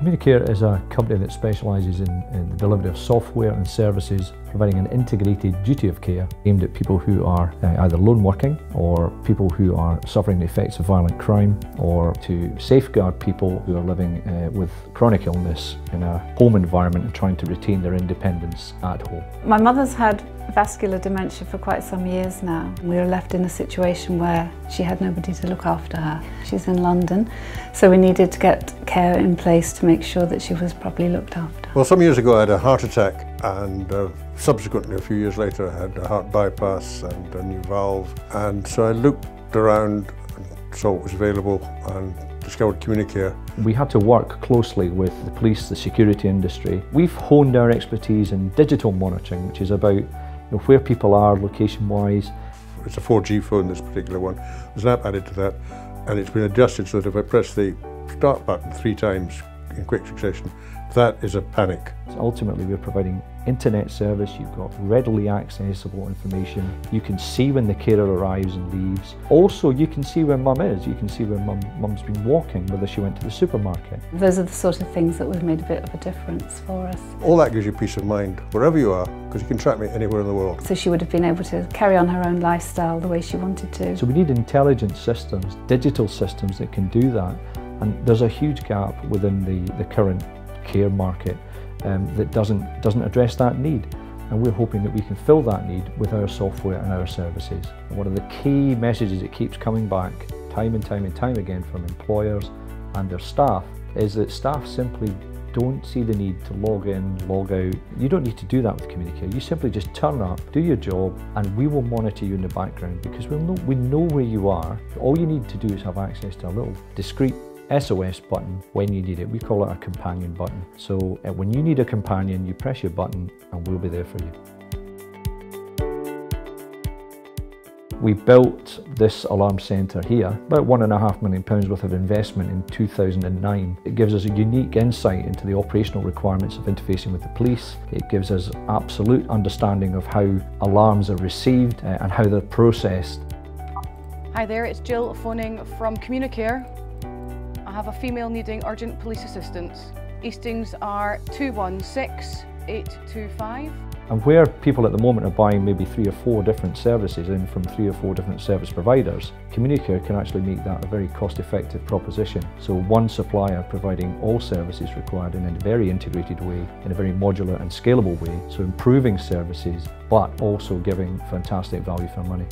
Communicare is a company that specialises in the delivery of software and services, providing an integrated duty of care aimed at people who are either lone working or people who are suffering the effects of violent crime, or to safeguard people who are living with chronic illness in a home environment and trying to retain their independence at home. My mother's had vascular dementia for quite some years now. We were left in a situation where she had nobody to look after her. She's in London, so we needed to get care in place to make sure that she was properly looked after. Well, some years ago I had a heart attack, and subsequently a few years later I had a heart bypass and a new valve, and so I looked around and saw what was available and discovered Communicare. We had to work closely with the police, the security industry. We've honed our expertise in digital monitoring, which is about where people are location-wise. It's a 4G phone, this particular one. There's an app added to that, and it's been adjusted so that if I press the start button 3 times in quick succession, that is a panic. So ultimately, we're providing internet service. You've got readily accessible information. You can see when the carer arrives and leaves. Also, you can see where mum is. You can see where mum's been walking, whether she went to the supermarket. Those are the sort of things that would have made a bit of a difference for us. All that gives you peace of mind, wherever you are, because you can track me anywhere in the world. So she would have been able to carry on her own lifestyle the way she wanted to. So we need intelligent systems, digital systems that can do that. And there's a huge gap within the current care market that doesn't address that need, and we're hoping that we can fill that need with our software and our services. And one of the key messages that keeps coming back time and time again from employers and their staff is that staff simply don't see the need to log in, log out. You don't need to do that with Communicare. You simply just turn up, do your job, and we will monitor you in the background because we know where you are. All you need to do is have access to a little discreet SOS button when you need it. We call it a companion button. So when you need a companion, you press your button and we'll be there for you. We built this alarm centre here, about £1.5 million worth of investment in 2009. It gives us a unique insight into the operational requirements of interfacing with the police. It gives us absolute understanding of how alarms are received and how they're processed. Hi there, it's Jill phoning from Communicare. I have a female needing urgent police assistance. Eastings are 216825. And where people at the moment are buying maybe 3 or 4 different services in from 3 or 4 different service providers, Communicare can actually make that a very cost-effective proposition. So one supplier providing all services required in a very integrated way, in a very modular and scalable way, so improving services but also giving fantastic value for money.